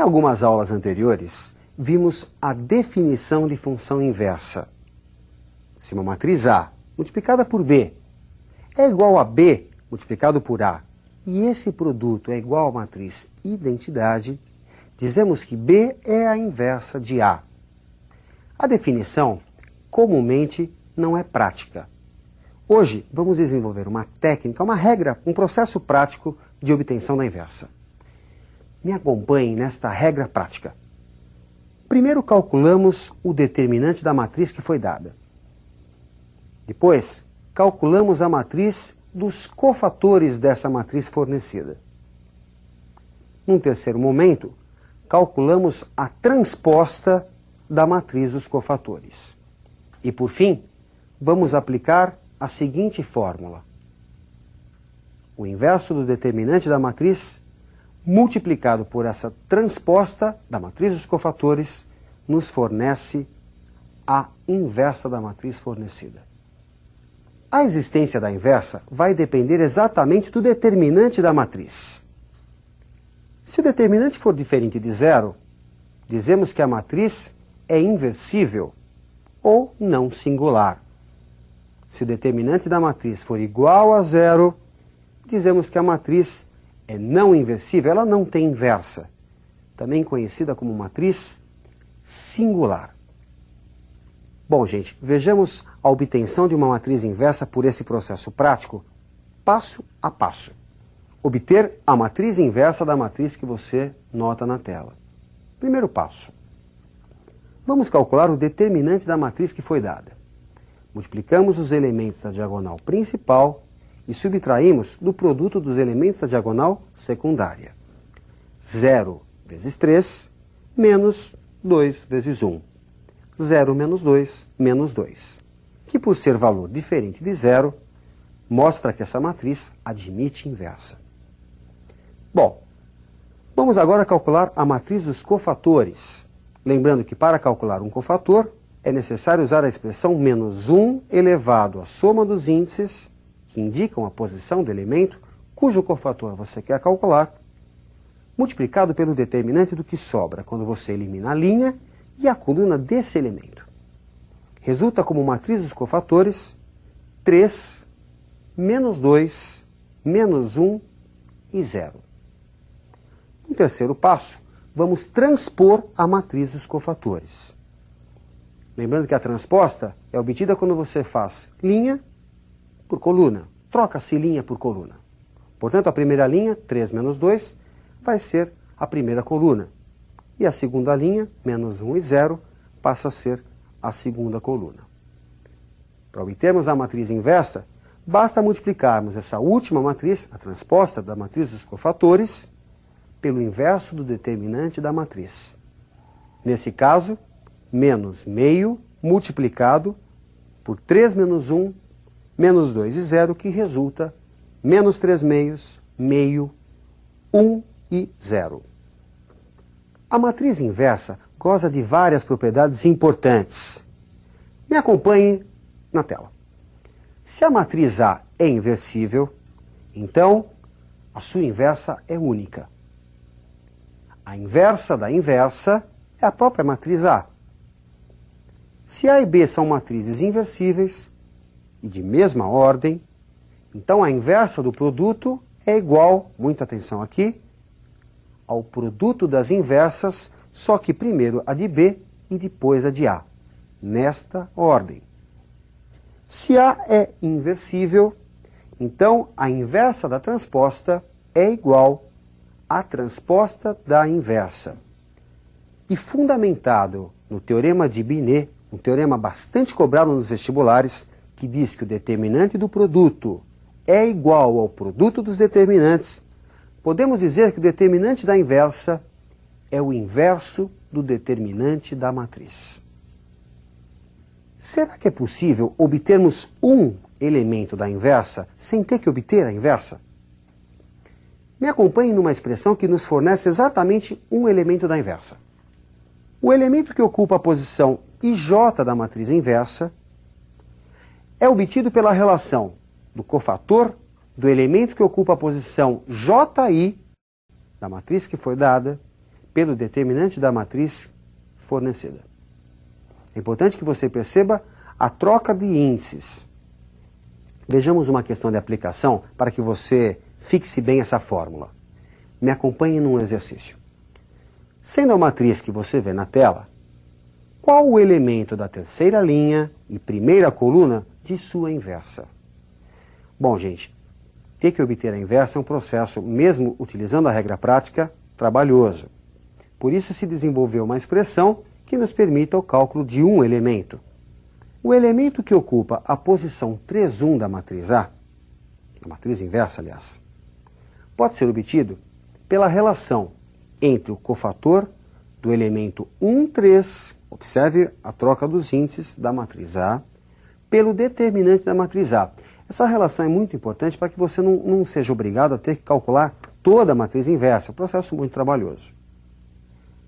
algumas aulas anteriores, vimos a definição de função inversa. Se uma matriz A multiplicada por B é igual a B multiplicado por A, e esse produto é igual à matriz identidade, dizemos que B é a inversa de A. A definição, comumente, não é prática. Hoje, vamos desenvolver uma técnica, uma regra, um processo prático de obtenção da inversa. Me acompanhem nesta regra prática. Primeiro calculamos o determinante da matriz que foi dada. Depois, calculamos a matriz dos cofatores dessa matriz fornecida. Num terceiro momento, calculamos a transposta da matriz dos cofatores. E por fim, vamos aplicar a seguinte fórmula. O inverso do determinante da matriz multiplicado por essa transposta da matriz dos cofatores nos fornece a inversa da matriz fornecida. A existência da inversa vai depender exatamente do determinante da matriz. Se o determinante for diferente de zero, dizemos que a matriz é inversível ou não singular. Se o determinante da matriz for igual a zero, dizemos que a matriz é não inversível, ela não tem inversa, também conhecida como matriz singular. Bom, gente, vejamos a obtenção de uma matriz inversa por esse processo prático, passo a passo. Obter a matriz inversa da matriz que você nota na tela. Primeiro passo. Vamos calcular o determinante da matriz que foi dada. Multiplicamos os elementos da diagonal principal e subtraímos do produto dos elementos da diagonal secundária. 0 vezes 3 menos 2 vezes 1. 0 menos 2 menos 2. Que por ser valor diferente de zero, mostra que essa matriz admite inversa. Bom, vamos agora calcular a matriz dos cofatores. Lembrando que para calcular um cofator, é necessário usar a expressão menos 1 elevado à soma dos índices, que indicam a posição do elemento, cujo cofator você quer calcular, multiplicado pelo determinante do que sobra quando você elimina a linha e a coluna desse elemento. Resulta como matriz dos cofatores 3, menos 2, menos 1 e 0. No terceiro passo, vamos transpor a matriz dos cofatores. Lembrando que a transposta é obtida quando você faz linha por coluna. Troca-se linha por coluna. Portanto, a primeira linha, 3 menos 2, vai ser a primeira coluna. E a segunda linha, menos 1 e 0, passa a ser a segunda coluna. Para obtermos a matriz inversa, basta multiplicarmos essa última matriz, a transposta da matriz dos cofatores, pelo inverso do determinante da matriz. Nesse caso, menos meio multiplicado por 3 menos 1, menos 2 e 0, que resulta menos 3 meios, meio, 1 e 0. A matriz inversa goza de várias propriedades importantes. Me acompanhe na tela. Se a matriz A é inversível, então a sua inversa é única. A inversa da inversa é a própria matriz A. Se A e B são matrizes inversíveis e de mesma ordem, então a inversa do produto é igual, muita atenção aqui, ao produto das inversas, só que primeiro a de B e depois a de A, nesta ordem. Se A é inversível, então a inversa da transposta é igual à transposta da inversa. E fundamentado no teorema de Binet, um teorema bastante cobrado nos vestibulares, que diz que o determinante do produto é igual ao produto dos determinantes, podemos dizer que o determinante da inversa é o inverso do determinante da matriz. Será que é possível obtermos um elemento da inversa sem ter que obter a inversa? Me acompanhe numa expressão que nos fornece exatamente um elemento da inversa. O elemento que ocupa a posição IJ da matriz inversa é obtido pela relação do cofator do elemento que ocupa a posição JI da matriz que foi dada pelo determinante da matriz fornecida. É importante que você perceba a troca de índices. Vejamos uma questão de aplicação para que você fixe bem essa fórmula. Me acompanhe num exercício. Sendo a matriz que você vê na tela, qual o elemento da terceira linha e primeira coluna de sua inversa? Bom, gente, ter que obter a inversa é um processo, mesmo utilizando a regra prática, trabalhoso. Por isso se desenvolveu uma expressão que nos permita o cálculo de um elemento. O elemento que ocupa a posição 3,1 da matriz A, a matriz inversa, aliás, pode ser obtido pela relação entre o cofator do elemento 1, 3, observe a troca dos índices da matriz A, pelo determinante da matriz A. Essa relação é muito importante para que você não seja obrigado a ter que calcular toda a matriz inversa, é um processo muito trabalhoso.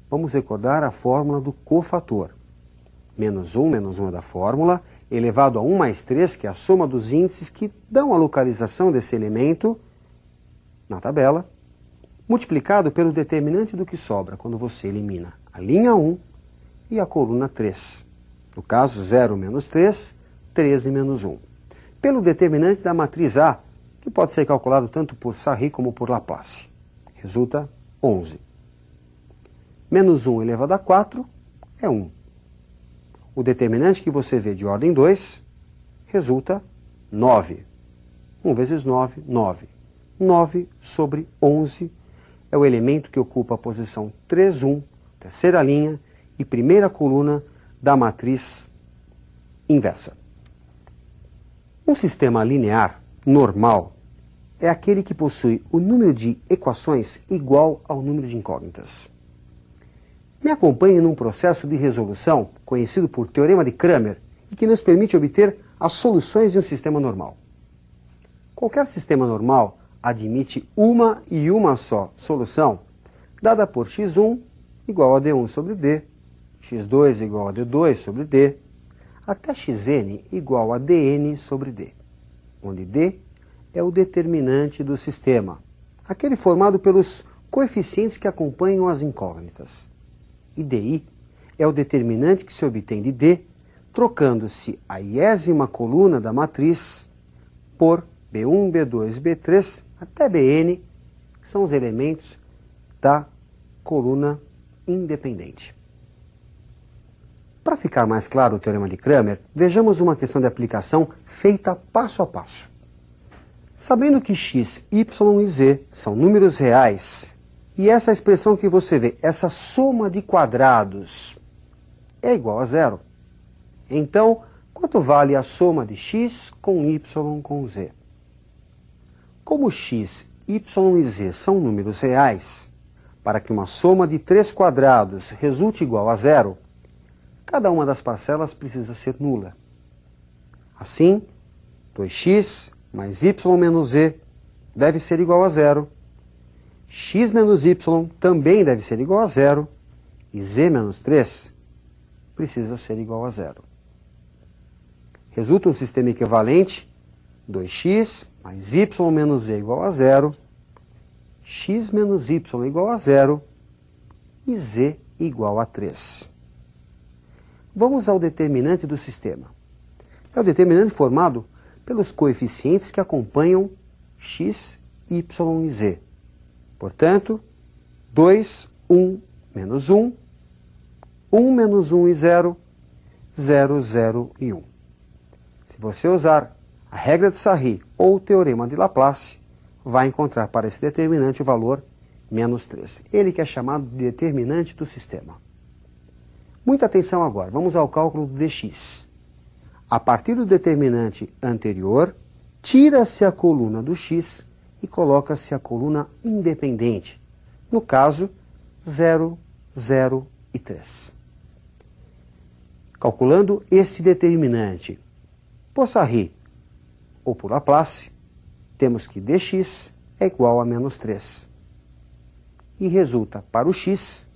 Vamos recordar a fórmula do cofator. Menos 1 é da fórmula, elevado a 1 mais 3, que é a soma dos índices que dão a localização desse elemento na tabela, multiplicado pelo determinante do que sobra, quando você elimina a linha 1 e a coluna 3. No caso, 0 menos 3, 13 menos 1. Pelo determinante da matriz A, que pode ser calculado tanto por Sarri como por Laplace. Resulta 11. Menos 1 elevado a 4 é 1. O determinante que você vê de ordem 2 resulta 9. 1 vezes 9, 9. 9 sobre 11 é o elemento que ocupa a posição 3,1, terceira linha e primeira coluna da matriz inversa. Um sistema linear normal é aquele que possui o número de equações igual ao número de incógnitas. Me acompanhe num processo de resolução conhecido por Teorema de Cramer e que nos permite obter as soluções de um sistema normal. Qualquer sistema normal admite uma e uma só solução, dada por x1 igual a d1 sobre d, x2 igual a d2 sobre d, até xn igual a dn sobre d, onde d é o determinante do sistema, aquele formado pelos coeficientes que acompanham as incógnitas. E di é o determinante que se obtém de d, trocando-se a iésima coluna da matriz por B1, B2, B3 até Bn, que são os elementos da coluna independente. Para ficar mais claro o Teorema de Cramer, vejamos uma questão de aplicação feita passo a passo. Sabendo que x, y e z são números reais, e essa expressão que você vê, essa soma de quadrados, é igual a zero. Então, quanto vale a soma de x com y com z? Como x, y e z são números reais, para que uma soma de 3 quadrados resulte igual a zero, cada uma das parcelas precisa ser nula. Assim, 2x mais y menos z deve ser igual a zero, x menos y também deve ser igual a zero, e z menos 3 precisa ser igual a zero. Resulta um sistema equivalente, 2x mais y menos z igual a zero, x menos y igual a zero e z igual a 3. Vamos ao determinante do sistema. É o determinante formado pelos coeficientes que acompanham x, y e z. Portanto, 2, 1, menos 1, 1 menos 1 e 0, 0, 0 e 1. Se você usar a regra de Sarri ou o teorema de Laplace, vai encontrar para esse determinante o valor menos 3. Ele que é chamado de determinante do sistema. Muita atenção agora, vamos ao cálculo do dx. A partir do determinante anterior, tira-se a coluna do x e coloca-se a coluna independente. No caso, 0, 0 e 3. Calculando este determinante por Sarri ou por Laplace, temos que dx é igual a menos 3. E resulta para o x